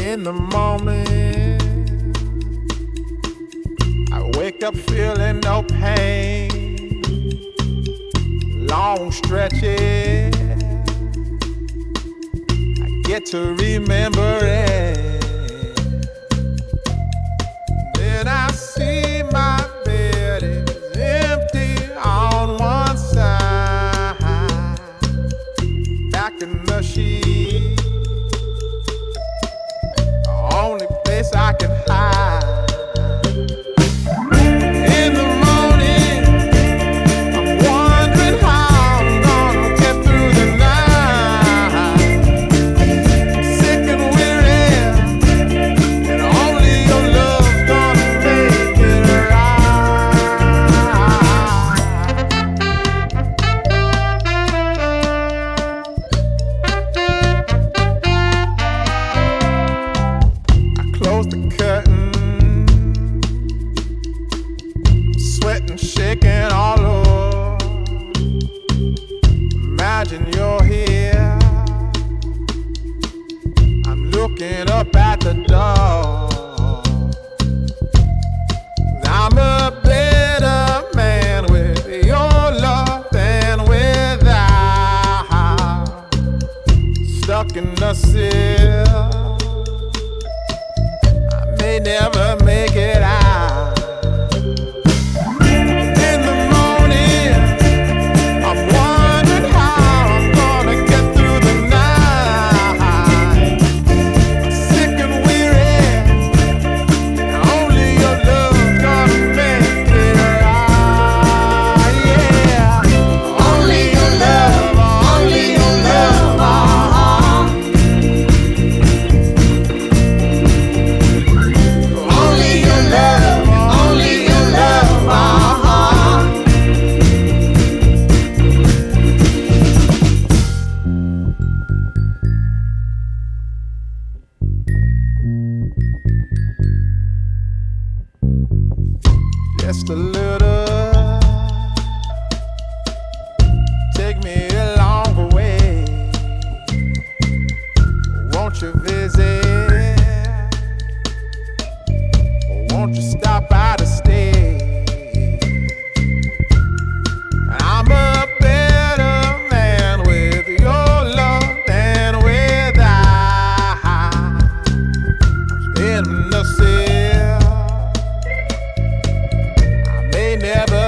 In the morning, I wake up feeling no pain. Long stretches, I get to remember it. Then I see my bed is empty on one side. Back in the sheet, the only place I can hide. In the morning, I'm wondering how I'm gonna get through the night. Sick and weary, and only your love's gonna make it right. I close the curtain, sweating, shaking all over. Imagine you're here. I'm looking up at the door. I'm a better man with your love than without. Stuck in the cell, I may never make it out. In the morning, I'm wondering how I'm gonna get through the night. Sick and weary, and only your love's gonna make it right. Yeah, only your love, only your love. Only your love, only your love. Just a little, take me along the way. Won't you visit? Won't you stop by to stay? I'm a better man with your love than without. I'm in the cell, I may never